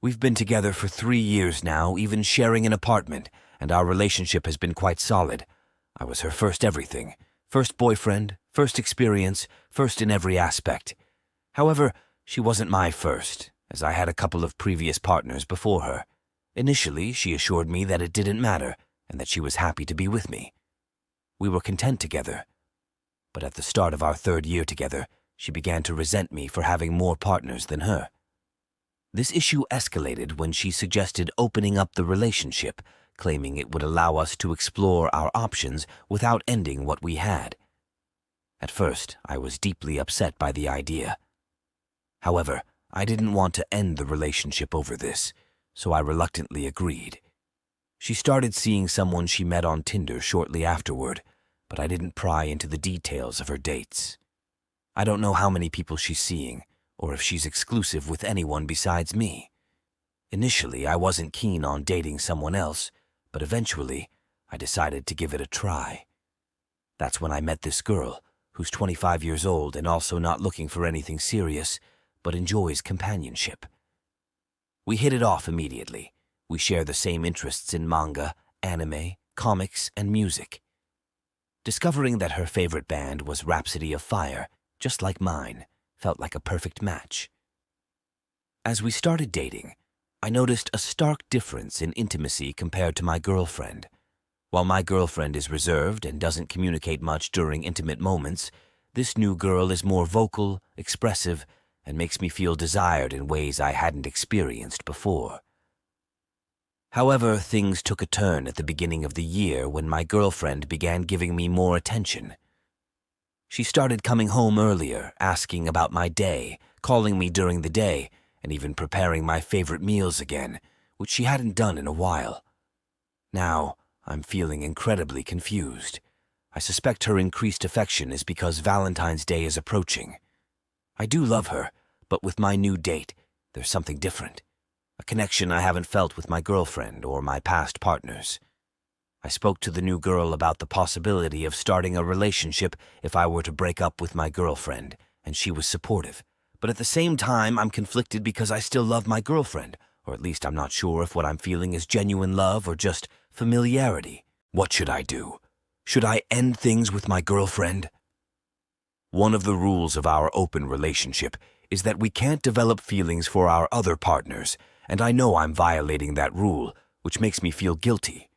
We've been together for 3 years now, even sharing an apartment, and our relationship has been quite solid. I was her first everything. First boyfriend, first experience, first in every aspect. However, she wasn't my first, as I had a couple of previous partners before her. Initially, she assured me that it didn't matter, and that she was happy to be with me. We were content together. But at the start of our 3rd year together, she began to resent me for having more partners than her. This issue escalated when she suggested opening up the relationship, claiming it would allow us to explore our options without ending what we had. At first, I was deeply upset by the idea. However, I didn't want to end the relationship over this, so I reluctantly agreed. She started seeing someone she met on Tinder shortly afterward, but I didn't pry into the details of her dates. I don't know how many people she's seeing, or if she's exclusive with anyone besides me. Initially, I wasn't keen on dating someone else, but eventually, I decided to give it a try. That's when I met this girl, who's 25 years old and also not looking for anything serious, but enjoys companionship. We hit it off immediately. We share the same interests in manga, anime, comics, and music. Discovering that her favorite band was Rhapsody of Fire, just like mine, felt like a perfect match. As we started dating, I noticed a stark difference in intimacy compared to my girlfriend. While my girlfriend is reserved and doesn't communicate much during intimate moments, this new girl is more vocal, expressive, and makes me feel desired in ways I hadn't experienced before. However, things took a turn at the beginning of the year when my girlfriend began giving me more attention. She started coming home earlier, asking about my day, calling me during the day, and even preparing my favorite meals again, which she hadn't done in a while. Now, I'm feeling incredibly confused. I suspect her increased affection is because Valentine's Day is approaching. I do love her, but with my new date, there's something different. A connection I haven't felt with my girlfriend or my past partners. I spoke to the new girl about the possibility of starting a relationship if I were to break up with my girlfriend, and she was supportive. But at the same time, I'm conflicted because I still love my girlfriend, or at least I'm not sure if what I'm feeling is genuine love or just familiarity. What should I do? Should I end things with my girlfriend? One of the rules of our open relationship is that we can't develop feelings for our other partners, and I know I'm violating that rule, which makes me feel guilty.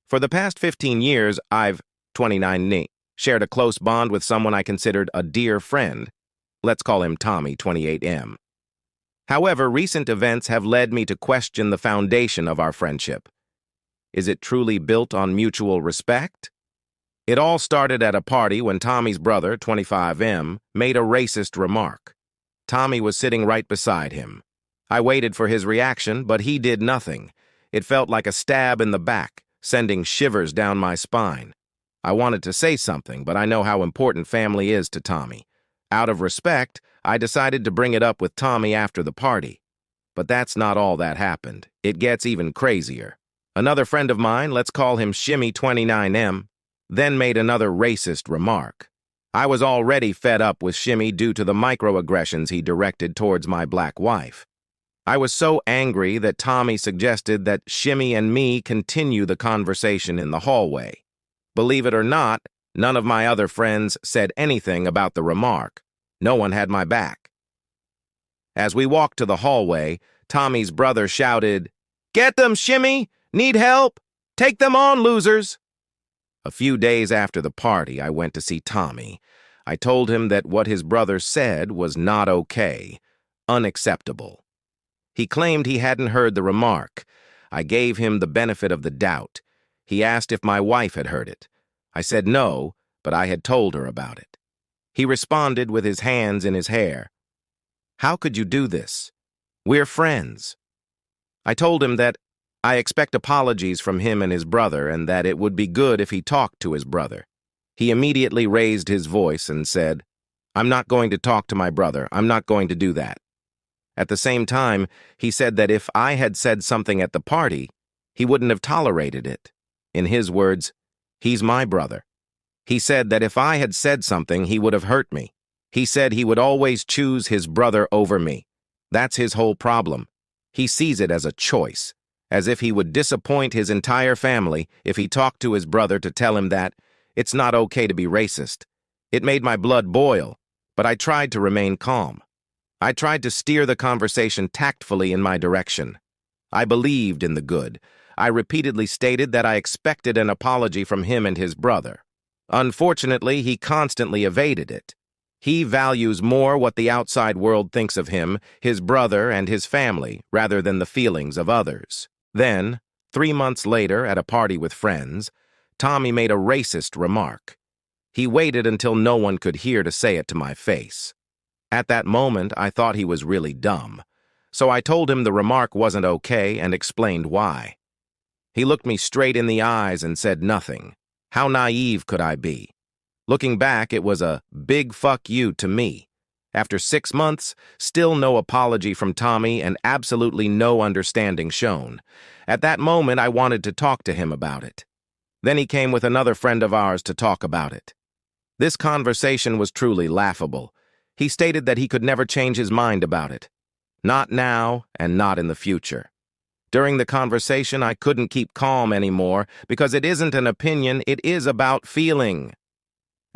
For the past 15 years, I've, 29 shared a close bond with someone I considered a dear friend. Let's call him Tommy, 28M. However, recent events have led me to question the foundation of our friendship. Is it truly built on mutual respect? It all started at a party when Tommy's brother, 25M, made a racist remark. Tommy was sitting right beside him. I waited for his reaction, but he did nothing. It felt like a stab in the back, sending shivers down my spine. I wanted to say something, but I know how important family is to Tommy. Out of respect, I decided to bring it up with Tommy after the party. But that's not all that happened. It gets even crazier. Another friend of mine, let's call him Shimmy 29M, then made another racist remark. I was already fed up with Shimmy due to the microaggressions he directed towards my black wife. I was so angry that Tommy suggested that Shimmy and me continue the conversation in the hallway. Believe it or not, none of my other friends said anything about the remark. No one had my back. As we walked to the hallway, Tommy's brother shouted, "Get them, Shimmy! Need help? Take them on, losers!" A few days after the party, I went to see Tommy. I told him that what his brother said was not okay, unacceptable. He claimed he hadn't heard the remark. I gave him the benefit of the doubt. He asked if my wife had heard it. I said no, but I had told her about it. He responded with his hands in his hair. "How could you do this? We're friends." I told him that I expect apologies from him and his brother and that it would be good if he talked to his brother. He immediately raised his voice and said, "I'm not going to talk to my brother. I'm not going to do that." At the same time, he said that if I had said something at the party, he wouldn't have tolerated it. In his words, "He's my brother." He said that if I had said something, he would have hurt me. He said he would always choose his brother over me. That's his whole problem. He sees it as a choice, as if he would disappoint his entire family if he talked to his brother to tell him that it's not okay to be racist. It made my blood boil, but I tried to remain calm. I tried to steer the conversation tactfully in my direction. I believed in the good. I repeatedly stated that I expected an apology from him and his brother. Unfortunately, he constantly evaded it. He values more what the outside world thinks of him, his brother, and his family, rather than the feelings of others. Then, 3 months later, at a party with friends, Tommy made a racist remark. He waited until no one could hear to say it to my face. At that moment, I thought he was really dumb, so I told him the remark wasn't okay and explained why. He looked me straight in the eyes and said nothing. How naive could I be? Looking back, it was a big fuck you to me. After 6 months, still no apology from Tommy and absolutely no understanding shown. At that moment, I wanted to talk to him about it. Then he came with another friend of ours to talk about it. This conversation was truly laughable. He stated that he could never change his mind about it. Not now and not in the future. During the conversation, I couldn't keep calm anymore because it isn't an opinion, it is about feeling.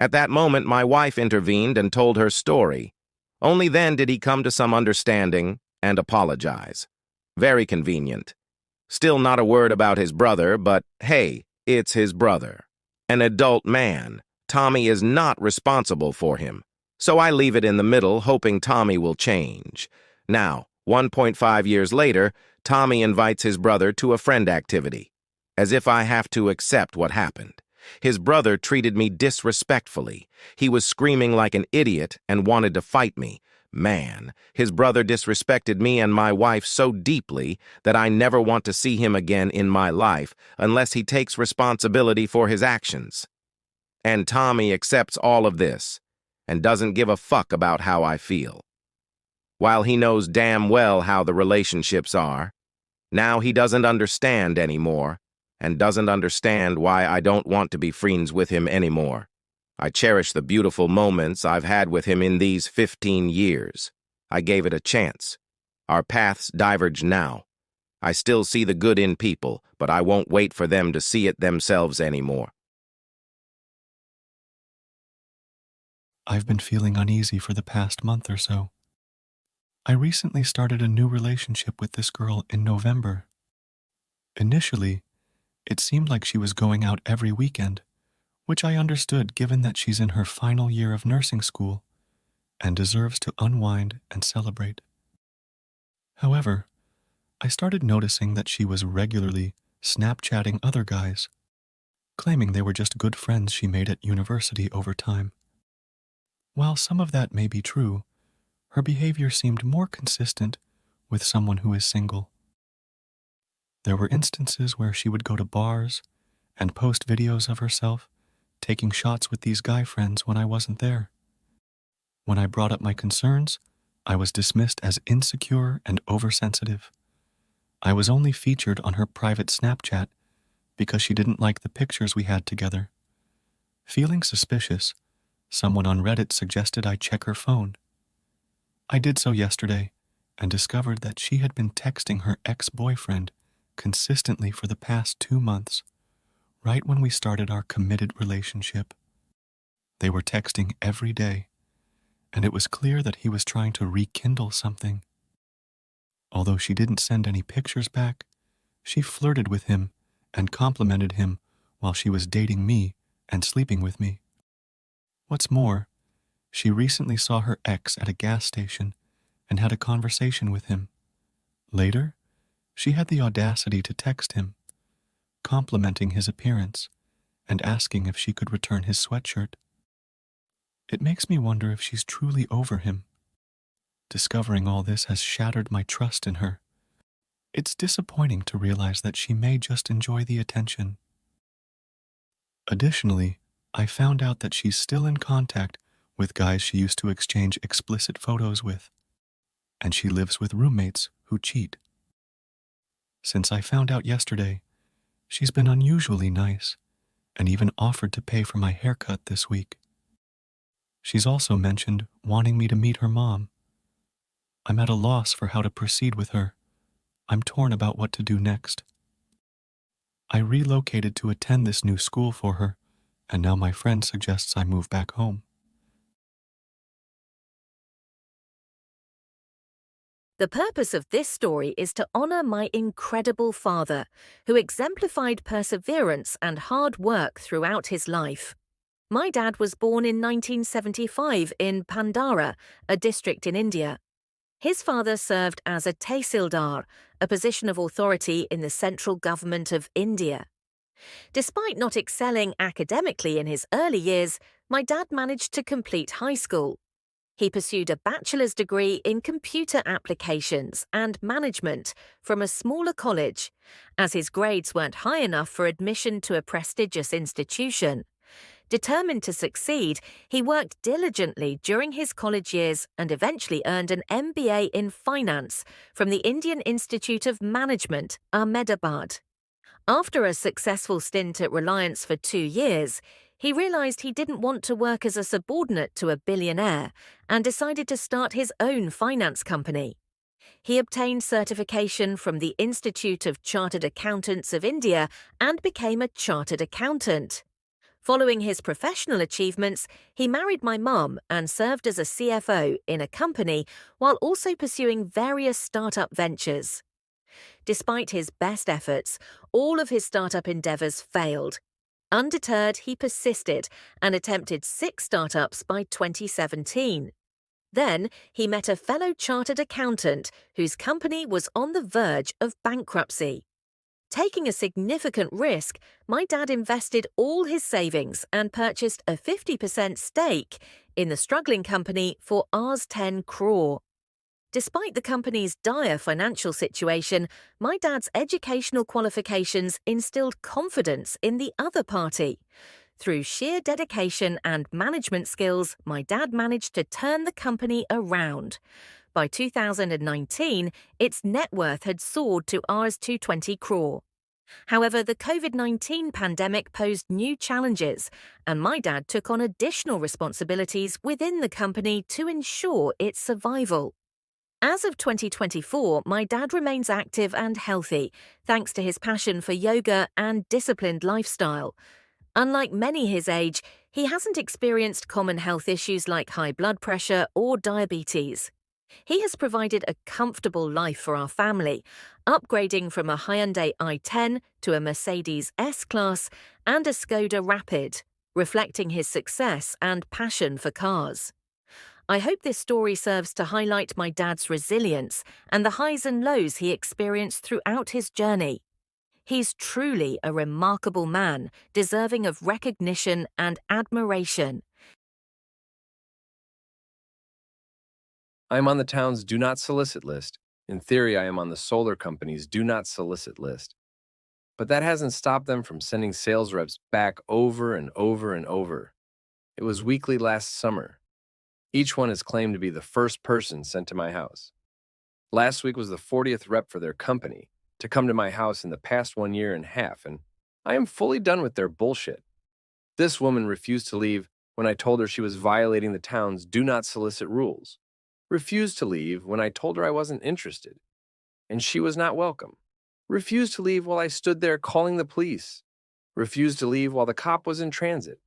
At that moment, my wife intervened and told her story. Only then did he come to some understanding and apologize. Very convenient. Still not a word about his brother, but hey, it's his brother. An adult man. Tommy is not responsible for him. So I leave it in the middle, hoping Tommy will change. Now, 1.5 years later, Tommy invites his brother to a friend activity, as if I have to accept what happened. His brother treated me disrespectfully. He was screaming like an idiot and wanted to fight me. Man, his brother disrespected me and my wife so deeply that I never want to see him again in my life unless he takes responsibility for his actions. And Tommy accepts all of this and doesn't give a fuck about how I feel. While he knows damn well how the relationships are, now he doesn't understand anymore and doesn't understand why I don't want to be friends with him anymore. I cherish the beautiful moments I've had with him in these 15 years. I gave it a chance. Our paths diverge now. I still see the good in people, but I won't wait for them to see it themselves anymore. I've been feeling uneasy for the past month or so. I recently started a new relationship with this girl in November. Initially, it seemed like she was going out every weekend, which I understood given that she's in her final year of nursing school and deserves to unwind and celebrate. However, I started noticing that she was regularly Snapchatting other guys, claiming they were just good friends she made at university over time. While some of that may be true, her behavior seemed more consistent with someone who is single. There were instances where she would go to bars and post videos of herself taking shots with these guy friends when I wasn't there. When I brought up my concerns, I was dismissed as insecure and oversensitive. I was only featured on her private Snapchat because she didn't like the pictures we had together. Feeling suspicious, someone on Reddit suggested I check her phone. I did so yesterday and discovered that she had been texting her ex-boyfriend consistently for the past 2 months, right when we started our committed relationship. They were texting every day, and it was clear that he was trying to rekindle something. Although she didn't send any pictures back, she flirted with him and complimented him while she was dating me and sleeping with me. What's more, she recently saw her ex at a gas station and had a conversation with him. Later, she had the audacity to text him, complimenting his appearance and asking if she could return his sweatshirt. It makes me wonder if she's truly over him. Discovering all this has shattered my trust in her. It's disappointing to realize that she may just enjoy the attention. Additionally, I found out that she's still in contact with guys she used to exchange explicit photos with, and she lives with roommates who cheat. Since I found out yesterday, she's been unusually nice and even offered to pay for my haircut this week. She's also mentioned wanting me to meet her mom. I'm at a loss for how to proceed with her. I'm torn about what to do next. I relocated to attend this new school for her, and now my friend suggests I move back home. The purpose of this story is to honor my incredible father, who exemplified perseverance and hard work throughout his life. My dad was born in 1975 in Pandara, a district in India. His father served as a Tehsildar, a position of authority in the central government of India. Despite not excelling academically in his early years, my dad managed to complete high school. He pursued a bachelor's degree in computer applications and management from a smaller college, as his grades weren't high enough for admission to a prestigious institution. Determined to succeed, he worked diligently during his college years and eventually earned an MBA in finance from the Indian Institute of Management, Ahmedabad. After a successful stint at Reliance for 2 years, he realized he didn't want to work as a subordinate to a billionaire and decided to start his own finance company. He obtained certification from the Institute of Chartered Accountants of India and became a chartered accountant. Following his professional achievements, he married my mum and served as a CFO in a company while also pursuing various startup ventures. Despite his best efforts, all of his startup endeavors failed. Undeterred, he persisted and attempted 6 startups by 2017. Then, he met a fellow chartered accountant whose company was on the verge of bankruptcy. Taking a significant risk, my dad invested all his savings and purchased a 50% stake in the struggling company for Rs 10 crore. Despite the company's dire financial situation, my dad's educational qualifications instilled confidence in the other party. Through sheer dedication and management skills, my dad managed to turn the company around. By 2019, its net worth had soared to Rs 220 crore. However, the COVID-19 pandemic posed new challenges, and my dad took on additional responsibilities within the company to ensure its survival. As of 2024, my dad remains active and healthy, thanks to his passion for yoga and disciplined lifestyle. Unlike many his age, he hasn't experienced common health issues like high blood pressure or diabetes. He has provided a comfortable life for our family, upgrading from a Hyundai i10 to a Mercedes S-Class and a Skoda Rapid, reflecting his success and passion for cars. I hope this story serves to highlight my dad's resilience and the highs and lows he experienced throughout his journey. He's truly a remarkable man, deserving of recognition and admiration. I am on the town's Do Not Solicit list. In theory, I am on the solar company's Do Not Solicit list. But that hasn't stopped them from sending sales reps back over and over and over. It was weekly last summer. Each one has claimed to be the first person sent to my house. Last week was the 40th rep for their company to come to my house in the past 1.5 years, and I am fully done with their bullshit. This woman refused to leave when I told her she was violating the town's Do Not Solicit rules. Refused to leave when I told her I wasn't interested, and she was not welcome. Refused to leave while I stood there calling the police. Refused to leave while the cop was in transit.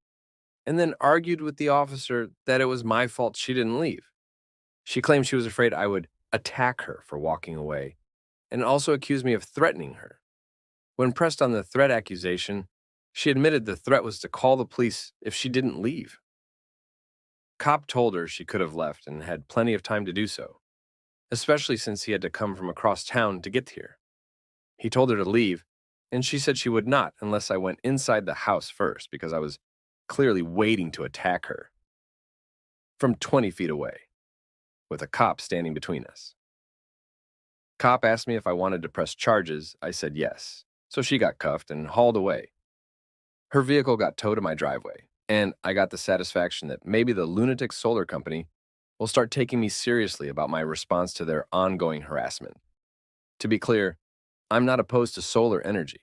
And then argued with the officer that it was my fault she didn't leave. She claimed she was afraid I would attack her for walking away, and also accused me of threatening her. When pressed on the threat accusation, she admitted the threat was to call the police if she didn't leave. Cop told her she could have left and had plenty of time to do so, especially since he had to come from across town to get here. He told her to leave, and she said she would not unless I went inside the house first because I was clearly waiting to attack her from 20 feet away, with a cop standing between us. Cop asked me if I wanted to press charges. I said yes, so she got cuffed and hauled away. Her vehicle got towed to my driveway, and I got the satisfaction that maybe the lunatic solar company will start taking me seriously about my response to their ongoing harassment. To be clear, I'm not opposed to solar energy.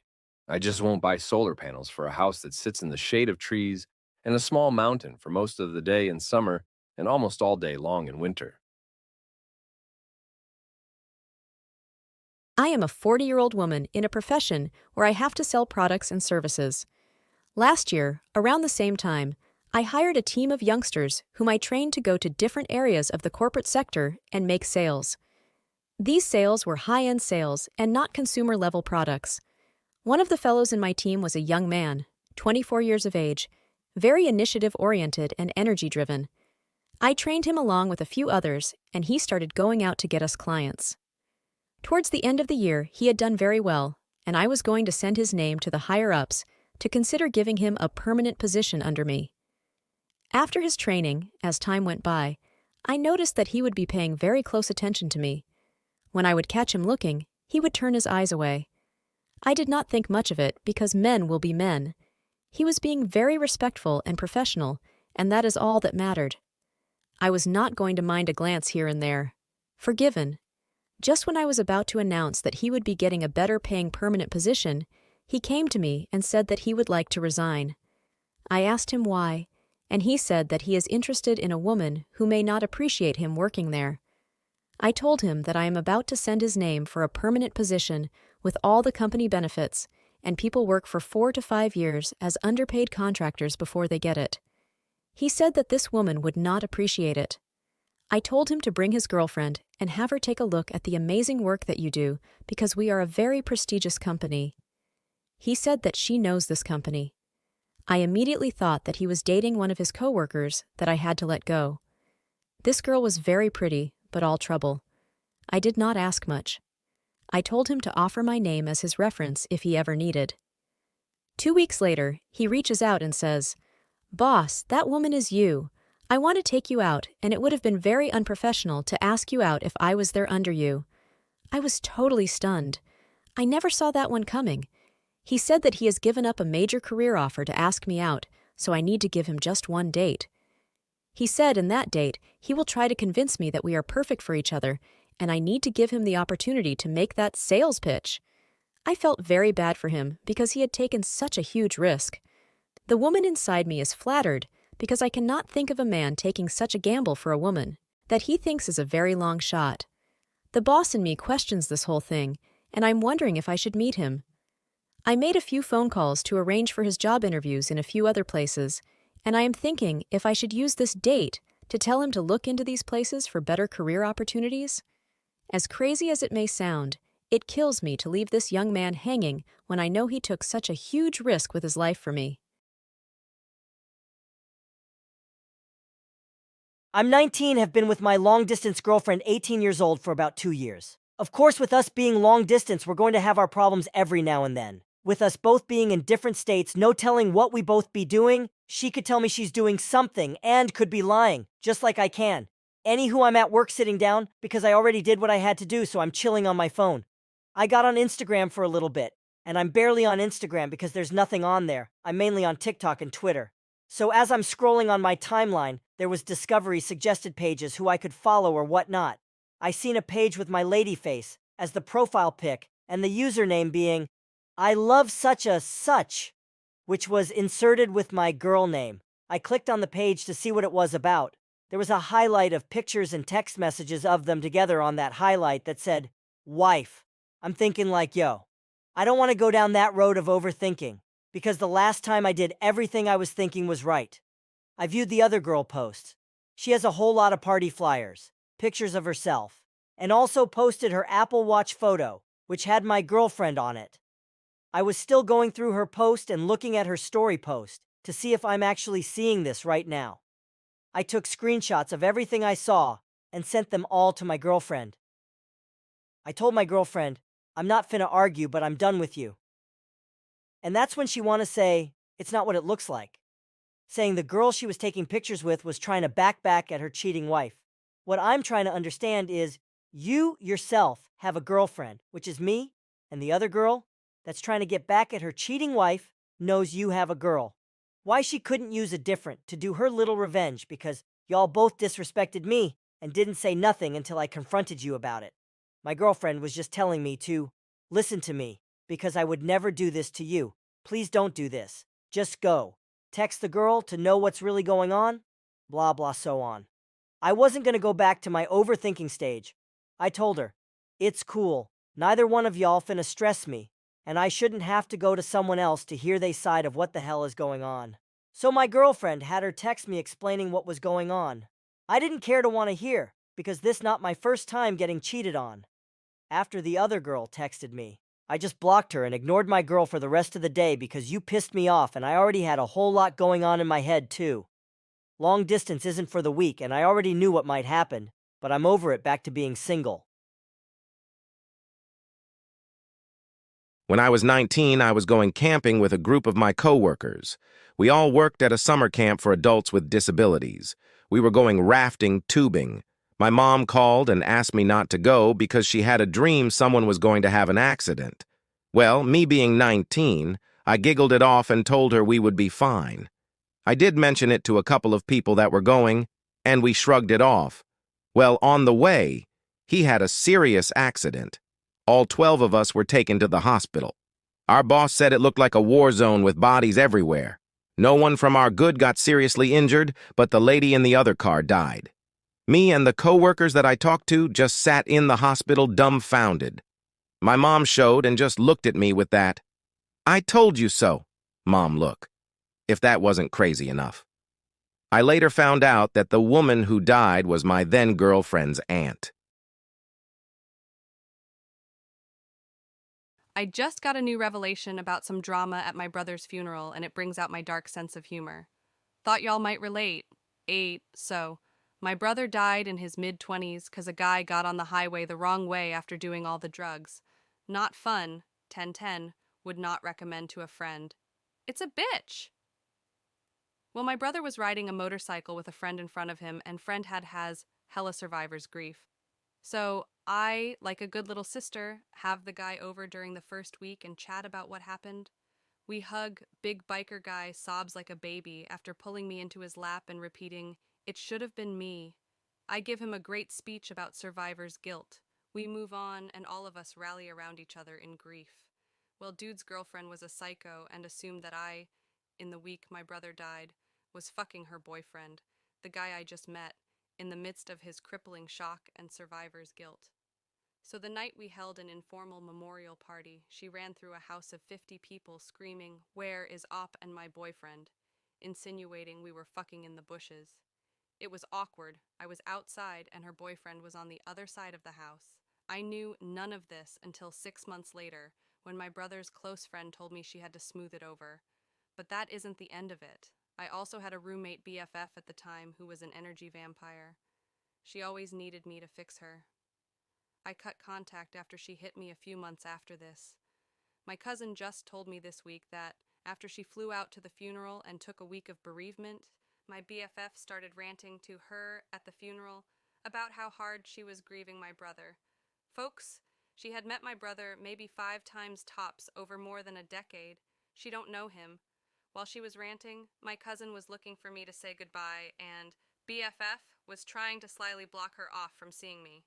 I just won't buy solar panels for a house that sits in the shade of trees and a small mountain for most of the day in summer and almost all day long in winter. I am a 40-year-old woman in a profession where I have to sell products and services. Last year, around the same time, I hired a team of youngsters whom I trained to go to different areas of the corporate sector and make sales. These sales were high-end sales and not consumer-level products. One of the fellows in my team was a young man, 24 years of age, very initiative-oriented and energy-driven. I trained him along with a few others, and he started going out to get us clients. Towards the end of the year, he had done very well, and I was going to send his name to the higher-ups to consider giving him a permanent position under me. After his training, as time went by, I noticed that he would be paying very close attention to me. When I would catch him looking, he would turn his eyes away. I did not think much of it because men will be men. He was being very respectful and professional, and that is all that mattered. I was not going to mind a glance here and there. Forgiven. Just when I was about to announce that he would be getting a better-paying permanent position, he came to me and said that he would like to resign. I asked him why, and he said that he is interested in a woman who may not appreciate him working there. I told him that I am about to send his name for a permanent position with all the company benefits, and people work for 4 to 5 years as underpaid contractors before they get it. He said that this woman would not appreciate it. I told him to bring his girlfriend and have her take a look at the amazing work that you do because we are a very prestigious company. He said that she knows this company. I immediately thought that he was dating one of his coworkers that I had to let go. This girl was very pretty, but all trouble. I did not ask much. I told him to offer my name as his reference if he ever needed. 2 weeks later, he reaches out and says, "Boss, that woman is you. I want to take you out, and it would have been very unprofessional to ask you out if I was there under you." I was totally stunned. I never saw that one coming. He said that he has given up a major career offer to ask me out, so I need to give him just one date. He said in that date he will try to convince me that we are perfect for each other, and I need to give him the opportunity to make that sales pitch. I felt very bad for him because he had taken such a huge risk. The woman inside me is flattered because I cannot think of a man taking such a gamble for a woman that he thinks is a very long shot. The boss in me questions this whole thing, and I'm wondering if I should meet him. I made a few phone calls to arrange for his job interviews in a few other places, and I am thinking if I should use this date to tell him to look into these places for better career opportunities. As crazy as it may sound, it kills me to leave this young man hanging when I know he took such a huge risk with his life for me. I'm 19, have been with my long-distance girlfriend 18 years old for about 2 years. Of course, with us being long-distance, we're going to have our problems every now and then. With us both being in different states, no telling what we both be doing, she could tell me she's doing something and could be lying, just like I can. Anywho, I'm at work sitting down because I already did what I had to do, so I'm chilling on my phone. I got on Instagram for a little bit, and I'm barely on Instagram because there's nothing on there. I'm mainly on TikTok and Twitter. So as I'm scrolling on my timeline, there was discovery suggested pages who I could follow or whatnot. I seen a page with my lady face as the profile pic and the username being "I love such a such," which was inserted with my girl name. I clicked on the page to see what it was about. There was a highlight of pictures and text messages of them together on that highlight that said, "Wife." I'm thinking like, yo, I don't want to go down that road of overthinking, because the last time I did everything I was thinking was right. I viewed the other girl posts. She has a whole lot of party flyers, pictures of herself, and also posted her Apple Watch photo, which had my girlfriend on it. I was still going through her post and looking at her story post to see if I'm actually seeing this right now. I took screenshots of everything I saw and sent them all to my girlfriend. I told my girlfriend, "I'm not finna argue, but I'm done with you." And that's when she wanna say, "It's not what it looks like," saying the girl she was taking pictures with was trying to back at her cheating wife. What I'm trying to understand is, you yourself have a girlfriend, which is me, and the other girl that's trying to get back at her cheating wife knows you have a girl. Why she couldn't use a different to do her little revenge because y'all both disrespected me and didn't say nothing until I confronted you about it. My girlfriend was just telling me to listen to me because I would never do this to you. Please don't do this. Just go. Text the girl to know what's really going on? Blah, blah, so on. I wasn't going to go back to my overthinking stage. I told her, it's cool. Neither one of y'all finna stress me, and I shouldn't have to go to someone else to hear they side of what the hell is going on. So my girlfriend had her text me explaining what was going on. I didn't care to want to hear, because this not my first time getting cheated on. After the other girl texted me, I just blocked her and ignored my girl for the rest of the day because you pissed me off and I already had a whole lot going on in my head too. Long distance isn't for the weak and I already knew what might happen, but I'm over it back to being single. When I was 19, I was going camping with a group of my coworkers. We all worked at a summer camp for adults with disabilities. We were going rafting tubing. My mom called and asked me not to go because she had a dream someone was going to have an accident. Well, me being 19, I giggled it off and told her we would be fine. I did mention it to a couple of people that were going, and we shrugged it off. Well, on the way, he had a serious accident. All 12 of us were taken to the hospital. Our boss said it looked like a war zone with bodies everywhere. No one from our good got seriously injured, but the lady in the other car died. Me and the coworkers that I talked to just sat in the hospital dumbfounded. My mom showed and just looked at me with that, "I told you so," mom look, if that wasn't crazy enough. I later found out that the woman who died was my then-girlfriend's aunt. I just got a new revelation about some drama at my brother's funeral, and it brings out my dark sense of humor. Thought y'all might relate. So, my brother died in his mid-20s because a guy got on the highway the wrong way after doing all the drugs. Not fun, 1010, would not recommend to a friend. It's a bitch! Well, my brother was riding a motorcycle with a friend in front of him, and friend has hella survivor's grief. So I, like a good little sister, have the guy over during the first week and chat about what happened. We hug, big biker guy sobs like a baby after pulling me into his lap and repeating, "It should have been me." I give him a great speech about survivor's guilt. We move on and all of us rally around each other in grief. Well, dude's girlfriend was a psycho and assumed that I, in the week my brother died, was fucking her boyfriend, the guy I just met, in the midst of his crippling shock and survivor's guilt. So the night we held an informal memorial party, she ran through a house of 50 people screaming, "Where is Op and my boyfriend?" insinuating we were fucking in the bushes. It was awkward. I was outside and her boyfriend was on the other side of the house. I knew none of this until 6 months later, when my brother's close friend told me she had to smooth it over. But that isn't the end of it. I also had a roommate BFF at the time who was an energy vampire. She always needed me to fix her. I cut contact after she hit me a few months after this. My cousin just told me this week that, after she flew out to the funeral and took a week of bereavement, my BFF started ranting to her at the funeral about how hard she was grieving my brother. Folks, she had met my brother maybe 5 times tops over more than a decade. She don't know him. While she was ranting, my cousin was looking for me to say goodbye, and BFF was trying to slyly block her off from seeing me.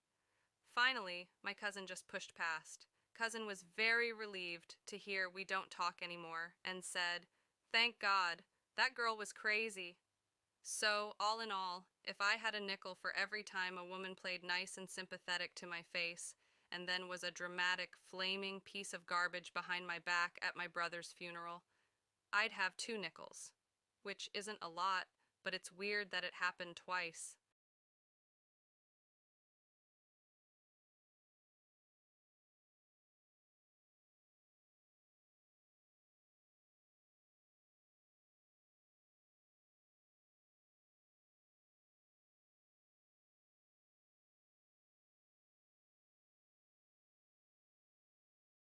Finally, my cousin just pushed past. Cousin was very relieved to hear we don't talk anymore and said, "Thank God, that girl was crazy." So, all in all, if I had a nickel for every time a woman played nice and sympathetic to my face and then was a dramatic, flaming piece of garbage behind my back at my brother's funeral, I'd have 2 nickels. Which isn't a lot, but it's weird that it happened twice.